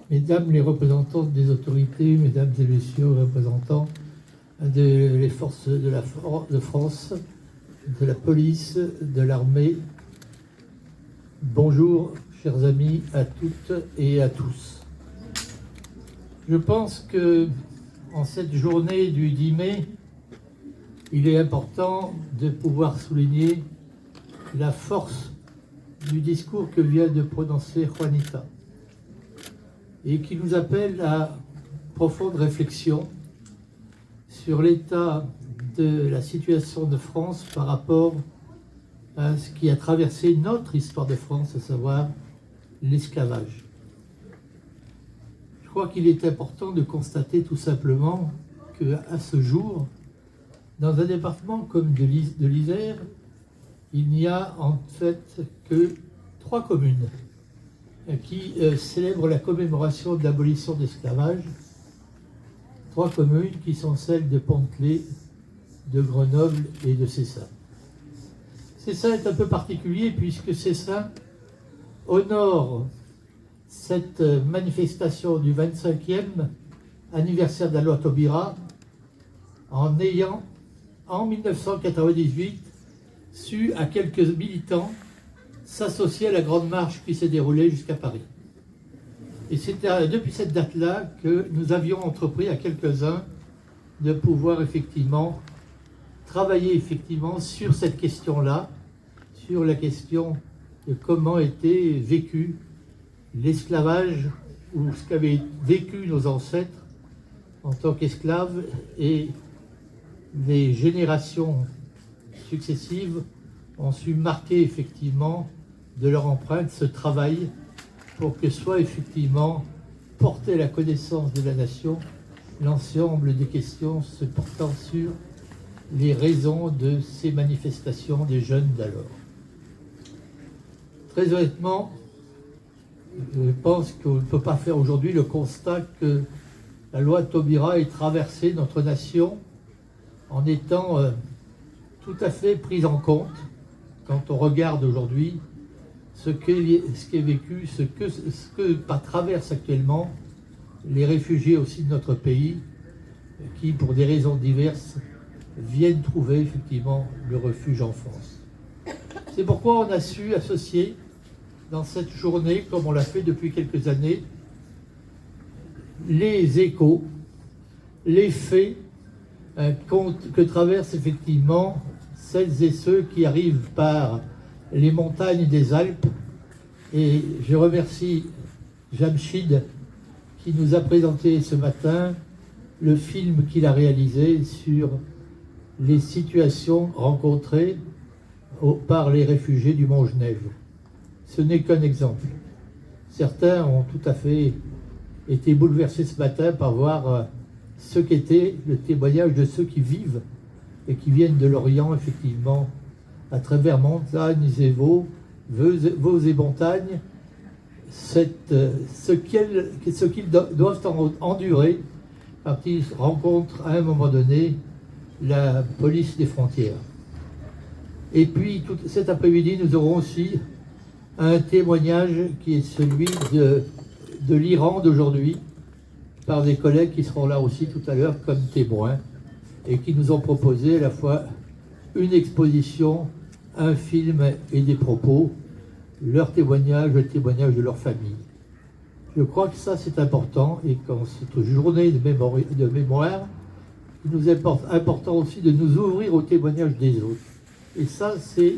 Mesdames les représentantes des autorités, mesdames et messieurs les représentants des forces de France, de la police, de l'armée, bonjour chers amis à toutes et à tous. Je pense que en cette journée du 10 mai, il est important de pouvoir souligner la force du discours que vient de prononcer Juanita et qui nous appelle à profonde réflexion sur l'état de la situation de France par rapport à ce qui a traversé notre histoire de France, à savoir l'esclavage. Je crois qu'il est important de constater tout simplement qu'à ce jour, dans un département comme de l'Isère, il n'y a en fait que 3 communes qui célèbrent la commémoration de l'abolition de l'esclavage. 3 communes qui sont celles de Pontelé, de Grenoble et de Cessin. Cessin est un peu particulier puisque Cessin honore cette manifestation du 25e anniversaire de la loi Taubira en ayant, en 1998, su à quelques militants s'associer à la grande marche qui s'est déroulée jusqu'à Paris. Et c'est depuis cette date-là que nous avions entrepris à quelques-uns de pouvoir effectivement travailler sur cette question-là, sur la question de comment était vécu l'esclavage ou ce qu'avaient vécu nos ancêtres en tant qu'esclaves, et les générations successives ont su marquer effectivement de leur empreinte ce travail pour que soit effectivement porté à la connaissance de la nation l'ensemble des questions se portant sur les raisons de ces manifestations des jeunes d'alors. Très honnêtement, je pense qu'on ne peut pas faire aujourd'hui le constat que la loi Taubira ait traversé notre nation en étant tout à fait prise en compte quand on regarde aujourd'hui ce qui est vécu, ce que traversent actuellement les réfugiés aussi de notre pays, qui, pour des raisons diverses, viennent trouver effectivement le refuge en France. C'est pourquoi on a su associer dans cette journée, comme on l'a fait depuis quelques années, les échos, les faits que traversent effectivement celles et ceux qui arrivent par les montagnes des Alpes. Et je remercie Jamchid qui nous a présenté ce matin le film qu'il a réalisé sur les situations rencontrées par les réfugiés du Mont Genève. Ce n'est qu'un exemple. Certains ont tout à fait été bouleversés ce matin par voir ce qu'était le témoignage de ceux qui vivent et qui viennent de l'Orient, effectivement, à travers montagnes et vaux et montagnes, ce qu'ils doivent endurer quand ils rencontrent à un moment donné la police des frontières. Et puis, cet après-midi, nous aurons aussi un témoignage qui est celui de l'Iran d'aujourd'hui, par des collègues qui seront là aussi tout à l'heure comme témoins, et qui nous ont proposé à la fois une exposition, un film et des propos, leur témoignage, le témoignage de leur famille. Je crois que ça c'est important, et qu'en cette journée de mémoire, il nous est important aussi de nous ouvrir au témoignage des autres. Et ça c'est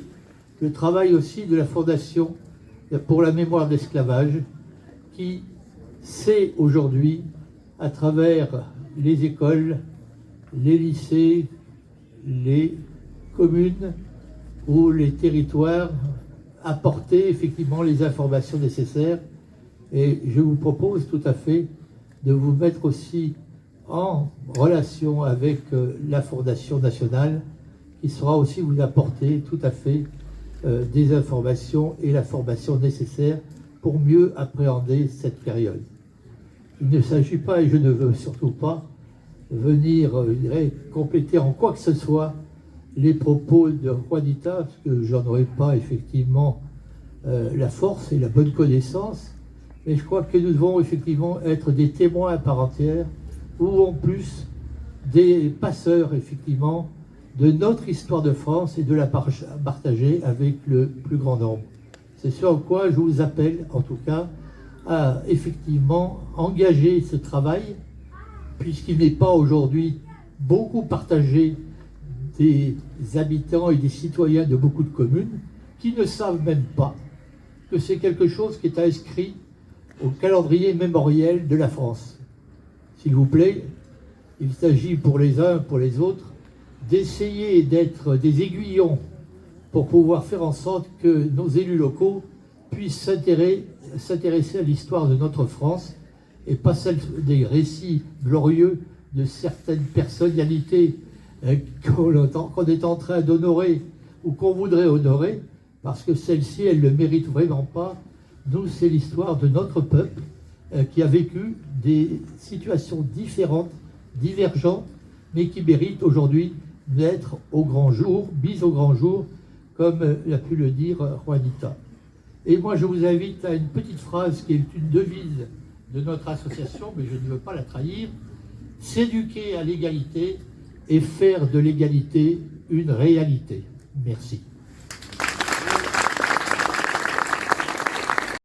le travail aussi de la Fondation pour la mémoire de l'esclavage, qui sait aujourd'hui, à travers les écoles, les lycées, les communes ou les territoires, apporter effectivement les informations nécessaires. Et je vous propose tout à fait de vous mettre aussi en relation avec la Fondation nationale, qui sera aussi vous apporter tout à fait des informations et la formation nécessaire pour mieux appréhender cette période. Il ne s'agit pas, et je ne veux surtout pas, venir, je dirais, compléter en quoi que ce soit les propos de Juanita, parce que j'en aurais pas effectivement la force et la bonne connaissance, mais je crois que nous devons effectivement être des témoins à part entière, ou en plus des passeurs, effectivement, de notre histoire de France et de la partager avec le plus grand nombre. C'est ce en quoi je vous appelle, en tout cas, à effectivement engager ce travail, puisqu'il n'est pas aujourd'hui beaucoup partagé des habitants et des citoyens de beaucoup de communes qui ne savent même pas que c'est quelque chose qui est inscrit au calendrier mémoriel de la France. S'il vous plaît, il s'agit pour les uns, pour les autres, d'essayer d'être des aiguillons pour pouvoir faire en sorte que nos élus locaux puissent s'intéresser à l'histoire de notre France et pas celle des récits glorieux de certaines personnalités qu'on est en train d'honorer ou qu'on voudrait honorer, parce que celles-ci, elles ne le méritent vraiment pas. Nous, c'est l'histoire de notre peuple qui a vécu des situations différentes, divergentes, mais qui méritent aujourd'hui d'être au grand jour, mise au grand jour, comme l'a pu le dire Juanita. Et moi, je vous invite à une petite phrase qui est une devise de notre association, mais je ne veux pas la trahir: s'éduquer à l'égalité et faire de l'égalité une réalité. Merci.